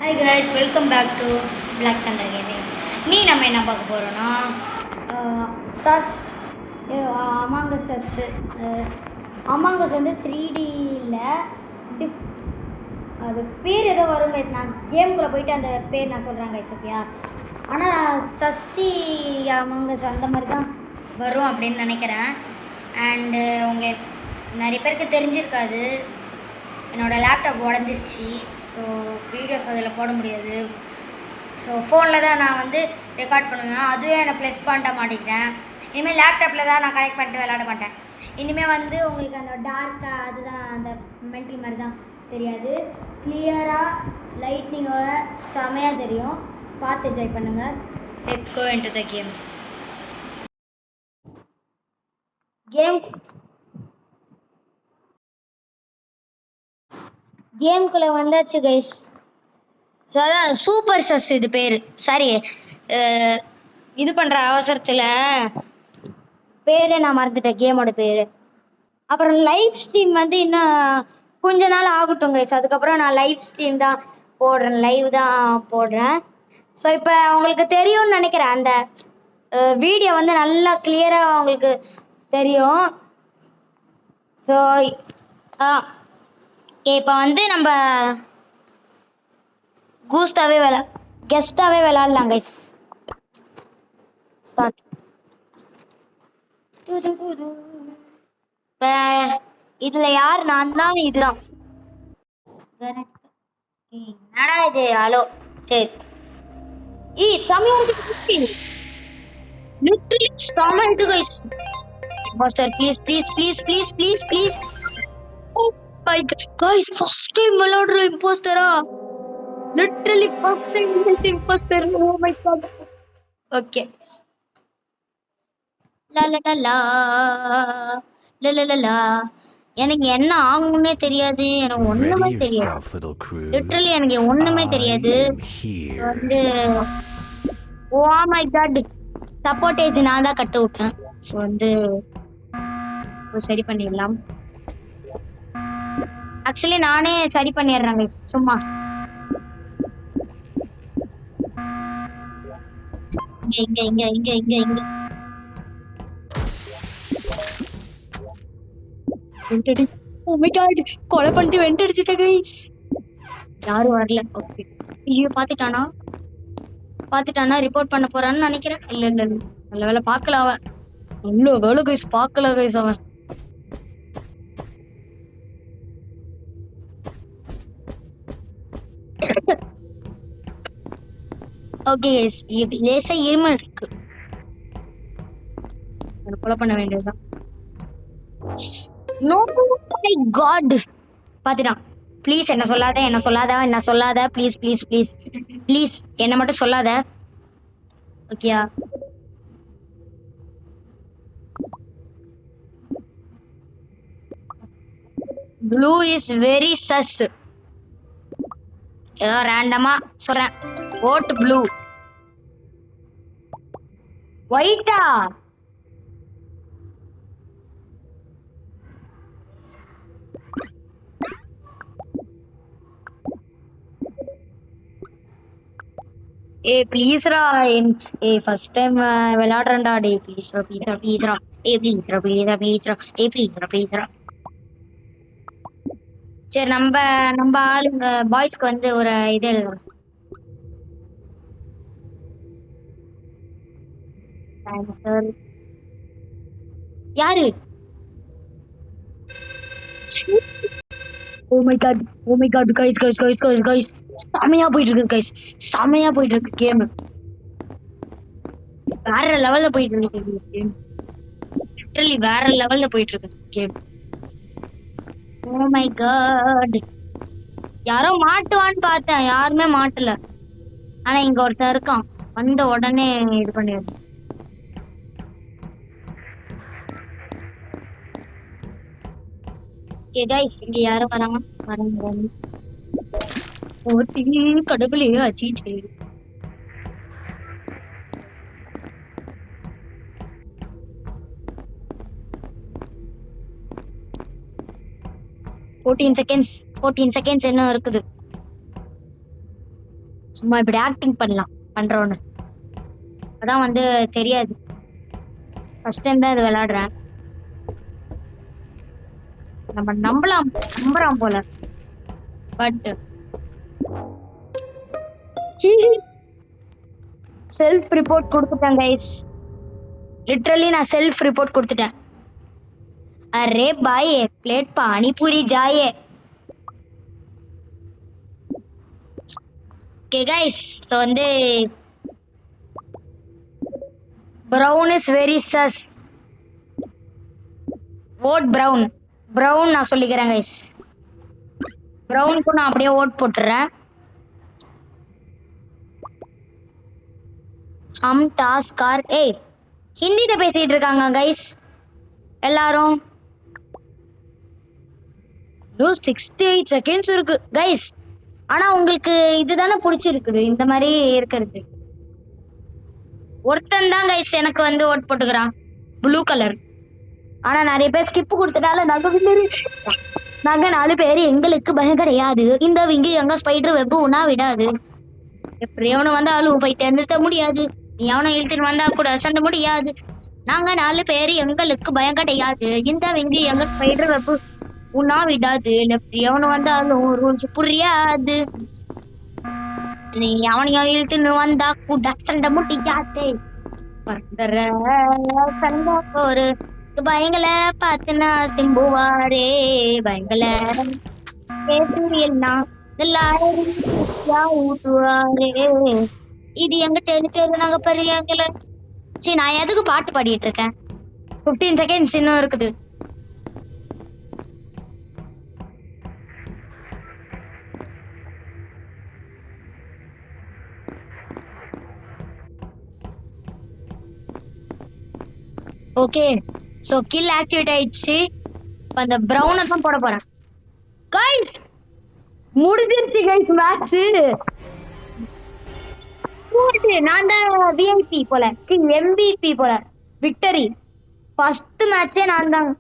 Hi guys, welcome back to Black Thunder Gaming. நீ நம்ம என்ன பார்க்க போகிறோன்னா சஸ் அமாங்கஸ் வந்து 3Dயில் அது பேர் ஏதோ வரும் கைஸ். நான் கேமுக்குள்ளே போயிட்டு அந்த பேர் நான் சொல்கிறேன் கைஸ், ஓகேயா? ஆனால் சஸ்ஸி அமாங்கஸ் அந்த மாதிரி தான் வரும் அப்படின்னு நினைக்கிறேன். அண்டு உங்கள் நிறைய பேருக்கு தெரிஞ்சிருக்காது, என்னோடய லேப்டாப் உடஞ்சிருச்சு. ஸோ வீடியோஸ் அதில் போட முடியாது. ஸோ ஃபோனில் தான் நான் வந்து ரெக்கார்ட் பண்ணுவேன். அதுவே என்னை ப்ளஸ் பண்ணிட்ட மாட்டேங்கிறேன். இனிமேல் லேப்டாப்பில் தான் நான் கனெக்ட் பண்ணிட்டு விளையாட மாட்டேன். இனிமேல் வந்து உங்களுக்கு அந்த டார்க்காக அதுதான் அந்த மென்டல் மாதிரி தான் தெரியாது. கிளியராக லைட்னிங்கோட செமையாக தெரியும். பார்த்து என்ஜாய் பண்ணுங்கள். Let's go into the game. கேம்குள்ளே வந்தாச்சு கைஸ். ஸோ அதான் சூப்பர் சஸ் இது பேர். சாரி, இது பண்ணுற அவசரத்தில் பேரே நான் மறந்துட்டேன், கேமோட பேர். அப்புறம் லைவ் ஸ்ட்ரீம் வந்து இன்னும் கொஞ்ச நாள் ஆகட்டும் கைஸ். அதுக்கப்புறம் நான் லைவ் ஸ்ட்ரீம் தான் போடுறேன், லைவ் தான் போடுறேன். ஸோ இப்போ உங்களுக்கு தெரியும்னு நினைக்கிறேன், அந்த வீடியோ வந்து நல்லா கிளியராக உங்களுக்கு தெரியும். ஸோ இப்போ வந்து நம்ம கெஸ்டாவே விளையாடலாம் கைஸ். ஸ்டார்ட். இப்போ இதில் யார்? நான் தான். இதுதான். என்னடா இது? ஹலோ. சரி. சமயம் லிட்டரலி செம இது guys. Master please please please please please please. Guys, first time விளையாடுற இம்போஸ்டரா? Literally first time imposter. Oh my god. Okay. La la la la la la la la. எனக்கு என்ன ஆகும்னே தெரியாது, எனக்கு ஒண்ணுமே தெரியாது. லிட்டரலி எனக்கு ஒண்ணுமே தெரியாது. வந்து ஓ மை காட், சப்போர்ட்டேஜ் நான் தான் கட்ட விட்டேன். ஸோ வந்து சரி பண்ணிடலாம். ஆக்சுவலி நானே சரி பண்ணிடுறேங்க சும்மா. இங்க இங்க இங்க இங்க இங்க வெண்டடி. ஓ மை காட், கொலை பண்ணிட்டு வெண்ட் அடிச்சிட்டேன் கைஸ். யாரும் வரல. ஓகே. ஐயோ, பாத்துட்டானா ரிப்போர்ட் பண்ண போறான்னு நினைக்கிறேன். இல்ல இல்ல இல்ல, நல்ல வேலை பார்க்கல அவன். நல்ல வேலை கைஸ், பார்க்கல கைஸ் அவன். ஓகே கைஸ், இது லேசா இருமல் இருக்கு, கொலை பண்ண வேண்டியதுதான். நோ மை காட், பாத்துட்டான். ப்ளீஸ் என்ன சொல்லாத ப்ளீஸ் ப்ளீஸ் ப்ளீஸ் ப்ளீஸ் என்ன மட்டும் சொல்லாத, ஓகேயா? Blue is very sus. ஏதோ ரேண்டமா சொல்றேன். Vote blue. ஒயிட்டா? ப்ளீஸ்ரா, ஃபர்ஸ்ட் டைம் விளையாடுறேன்டா. ப்ளீஸ்ரா ப்ளீஸ்ரா ப்ளீஸ்ரா ப்ளீஸ்ரா ப்ளீஸ்ரா ப்ளீஸ்ரா ப்ளீஸ்ரா ப்ளீஸ்ரா. சரி, நம்ம ஆளுங்க பாய்ஸ்க்கு வந்து ஒரு இது எழுதலாம். யாரு? Oh my god guys guys guys guys guys, செமையா போயிட்டு இருக்கு கைஸ், செமையா போயிட்டு இருக்கு கேம். வேற லெவல்ல போயிட்டு இருக்கு கேம், லிட்டரலி வேற லெவல்ல போயிட்டு இருக்கு கேம். ஓ மை காட், யாரோ மாட்டுவான்னு பார்த்தேன், யாருமே மாட்டல. ஆனா இங்க ஒருத்தன் இருக்கான், வந்த உடனே இது பண்ணிடுது. கைஸ், இங்க யாரும் வராங்க. கடவுளே, அஜிஜே. ஃபோர்டீன் செகண்ட்ஸ் இன்னும் இருக்குது. சும்மா இப்படி ஆக்டிங் பண்றோன்னு அதான் வந்து தெரியாது. ஃபர்ஸ்ட் டைம் தான் இது விளையாடுறேன். நம்ம நம்புறான் போல. பட் செல்ஃப் ரிப்போர்ட் கொடுத்துட்டேன் கைஸ். லிட்டரலி நான் செல்ஃப் ரிப்போர்ட் கொடுத்துட்டேன். அரே பாய் एक प्लेट पानी पूरी जाए. ஓகே கைஸ், ஸோ வந்து brown is very sus. Vote brown நான் சொல்லிக்கிறேன் கைஸ். ப்ரௌனுக்கு நான் அப்படியே ஓட் போட்டுறேன். ஹம் டாஸ்க் ஆர் ஹிந்தியில பேசிட்டு இருக்காங்க கைஸ் எல்லாரும். 68 செகண்ட்ஸ் இருக்கு கைஸ். ஆனா உங்களுக்கு இதுதானே பிடிச்சிருக்குது இந்த மாதிரி இருக்கிறது. ஒருத்தன் தான் கைஸ் எனக்கு வந்து ஓட் போட்டுக்கிறான் ப்ளூ கலர். ஆனா நிறைய பேர் ஸ்கிப் கொடுத்ததால நாங்க 4 பேர் எங்களுக்கு பயம் கிடையாது. இந்த விங்கி எங்க ஸ்பைடர் வெப் உனா விடாது. எப்படி எவனு வந்தாலும் போயிட்டு நிறுத்த முடியாது. நீ எவனை இழுத்துட்டு வந்தா கூட சண்ட முடியாது. நாங்க 4 பேர் எங்களுக்கு பயம் கிடையாது. இந்த விங்கி எங்க ஸ்பைடர் வெப் உனா விடாது. எப்படி எவனு வந்தாலும் ரூல்ஸ் புரியாது. நீ அவனையும் இழுத்துன்னு வந்தா கூட சண்ட முடியாது. சண்டை ஒரு பயங்கல பாத்துனா சிம்புவாரே பயங்கல பேசுவா ஊட்டுவாரே. இது எங்க டெலிபேர் நாங்க பெரியங்கள. சரி நான் எதுக்கு பாட்டு பாடிட்டு இருக்கேன்? 15 செகண்ட்ஸ் இன்னும் இருக்குது. ஓகே, சோ கில் ஆக்டிவேட் ஆயிடுச்சு. அந்த பிரவுனை தான் போட போறேன் கைஸ். முடிஞ்சிருச்சு கைஸ் மேட்ச். நான் தான் விஐபி போல, எம்பிபி போல. விக்டரி ஃபர்ஸ்ட் மேட்சே நான் தான்.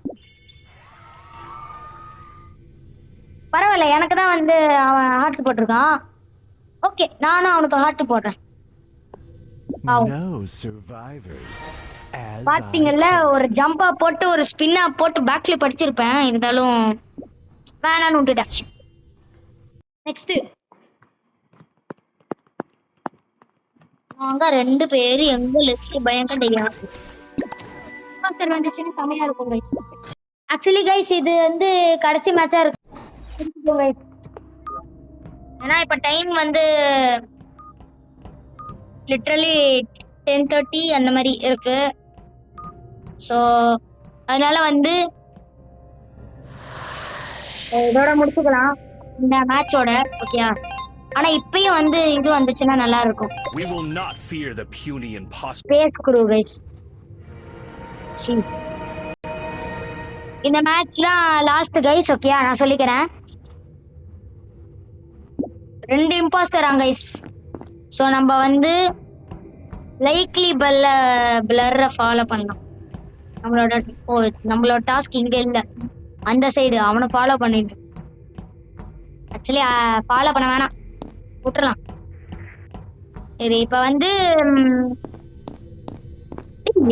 பரவாயில்ல, எனக்கு தான் வந்து அவன் ஹார்ட் போட்டிருக்கான். ஓகே, நானும் அவனுக்கு ஹார்ட் போடுறேன். பாத்தீங்கல்ல, ஒரு ஜம்பா போட்டு ஒரு ஸ்பின்னா போட்டு பேக்ல படிச்சிருப்பேன். இருந்தாலும் வேணான்னு விட்டுட்டேன். நெக்ஸ்ட் நாங்க 2 பேரு எங்களுக்கு பயம் கிடையாது. மாஸ்டர் வந்துச்சுன்னா செமையா இருக்கும் கைஸ். ஆக்சுவலி கைஸ் இது வந்து கடைசி மேட்சா இருக்கு கைஸ். ஏன்னா இப்ப டைம் வந்து லிட்டரலி 10:30 அந்த மாதிரி இருக்கு. ஸோ அதனால வந்து இதோட முடிச்சுக்கலாம் இந்த மேட்சோட. ஓகே, ஆனா இப்பயும் வந்து இது வந்துச்சுன்னா நல்லா இருக்கும். Space crew guys. இந்த மேட்ச் தான் லாஸ்ட் கைஸ். ஓகே, நான் சொல்லிக்கிறேன். 2 இம்பாஸ்டர் கைஸ். ஸோ நம்ம வந்து லைக்லி பிளர்ற ஃபாலோ பண்ணலாம். நம்மளோட டாஸ்க் இங்க இல்ல, அந்த சைடு அவனை ஃபாலோ பண்ணிட்டு. ஆக்சுவலி ஃபாலோ பண்ண வேணாம், விட்டுறலாம். சரி, இப்ப வந்து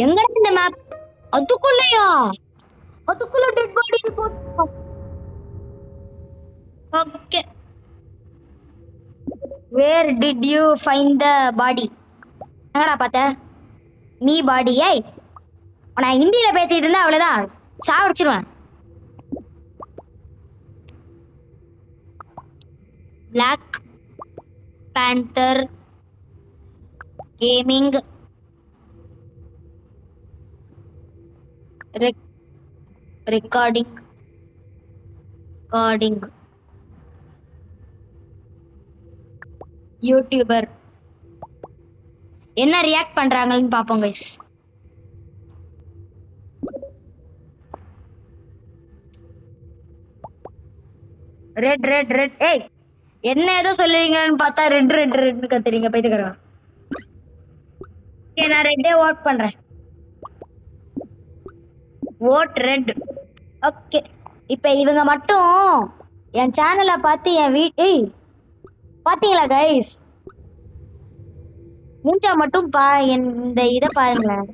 எங்க இந்த மேப்? அதுக்குள்ளயா? அதுக்குள்ள டெட் பாடி போட்டோம். Okay, where did you find the body? எங்கடா பார்த்த நீ பாடி? ஏய், நான் ஹிந்தியில பேசிட்டு இருந்தா அவ்வளவுதான், சாவடிச்சிருவேன். Black panther gaming recording youtuber என்ன ரியாக்ட் பண்றாங்கன்னு பாப்போம் கைஸ். Red red red. ஏய், என்ன ஏதோ சொல்லுவீங்கன்னு பார்த்தா ரெட்னு கத்துறீங்க பைத்தியக்காரா. ஓகே, நான் ரெட்டே ஓட் பண்றேன். Vote red. ஓகே, இப்ப இவங்க மட்டும் என் சேனலை பார்த்து என் பாத்தீங்களா கைஸ்? மூஞ்சா மட்டும் இந்த இதை பாருங்களேன்.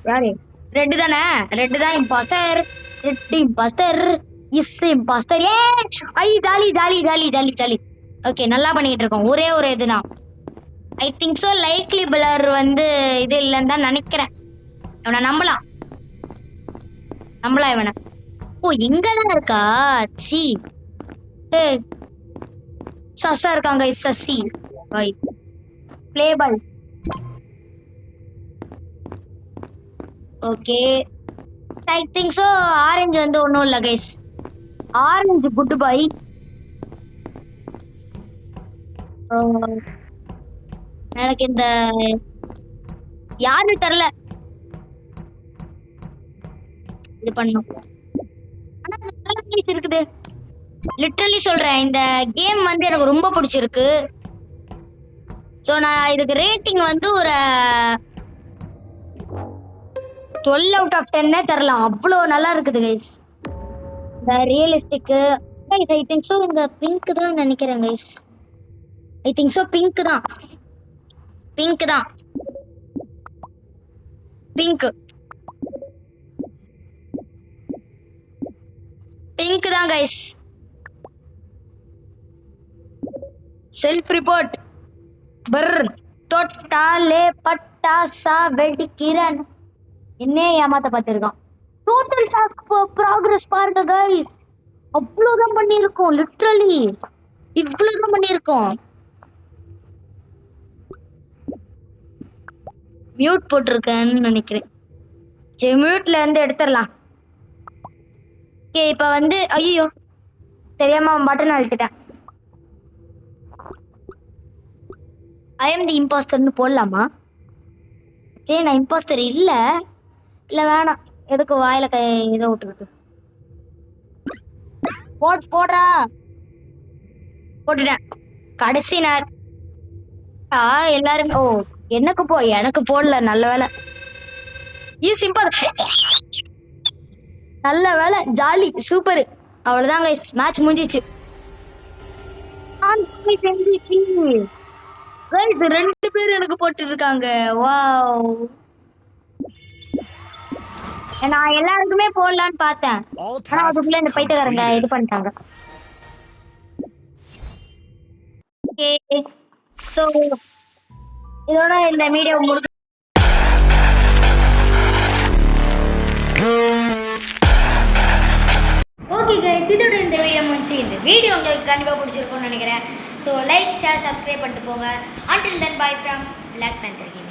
யாரு ரெட்டு தானே? ரெட்டு தான் impostor. Red impostor is impostor. A I jolly jolly jolly jolly jolly. Okay நல்லா பண்ணிட்டு இருக்கோம். ஒரே ஒரு இதுதான். ஐ திங்க் ஸோ லைக்லி பிளர் வந்து இது இல்லைன்னு தான் நினைக்கிறேன். இவனை நம்பலாம் இவனை. ஓ எங்கதான் இருக்கா? சி சசா இருக்காங்க. சசி பாய் play boy. Okay I think so orange வந்து ஒன்றும் இல்லை கைஸ். ஆரஞ்சு குட் பாய். எனக்கு இந்த யாருன்னு தெரியல. இது பண்ணும் ஆனா நல்லா இருக்குது. லிட்டரலி சொல்றேன், இந்த கேம் வந்து எனக்கு ரொம்ப பிடிச்சிருக்கு. ஸோ நான் இதுக்கு ரேட்டிங் வந்து ஒரு 12 out of 10 தரலாம். அவ்வளோ நல்லா இருக்குது கைஸ். இந்த realistic guys. I think so இந்த பிங்க் தான் நினைக்கிறேன் guys. I think so pink தான். பிங்க் தான் கைஸ். Self report. தொட்டாலே பட்டாசா வெடிக்கிறன். என்னையே ஏமாத்த பார்த்திருக்கான். டோட்டல் டாஸ்க் ப்ராக்ரஸ் பாருங்க கைஸ். அவ்வளவுதான் பண்ணியிருக்கோம். லிட்டரலி இவ்வளவுதான் பண்ணியிருக்கோம். மியூட் போட்டிருக்கேன்னு நினைக்கிறேன். சரி மியூட்ல இருந்து எடுத்துடலாம். ஓகே இப்ப வந்து ஐயோ தெரியாம பட்டன் அழுத்திட்டேன். ஐ எம் தி இம்பாஸ்டர்னு போடலாமா? சரி நான் இம்பாஸ்டர் இல்ல வேணாம். எதுக்கு வாயில இதை விட்டுக்கிட்டு போடுறா. போட்டுட்டேன். கடைசி நேரம் எல்லாருமே எனக்கு போடல. நல்ல வேலை. நல்ல வேலை. Jolly super. அவ்வளவுதான் கைஸ். மேட்ச் முடிஞ்சிச்சு. கைஸ் 2 பேர் எனக்கு போட்டு இருக்காங்க. வாவ். நான் எல்லாருக்குமே போடலான்னு பார்த்தேன். ஆனா அதுக்குள்ள இந்த பைத்தியக்காரங்க இது பண்ணிட்டாங்க. ஓகே சோ இதோட இந்த வீடியோ முடிஞ்சு. ஓகே கைஸ் இதோட இந்த வீடியோ முடிஞ்சு. இந்த வீடியோ உங்களுக்கு கண்டிப்பாக பிடிச்சிருக்கும்னு நினைக்கிறேன். ஸோ லைக் ஷேர் சப்ஸ்கிரைப் பண்ணிட்டு போங்க. Until then bye from Black Panther Gaming.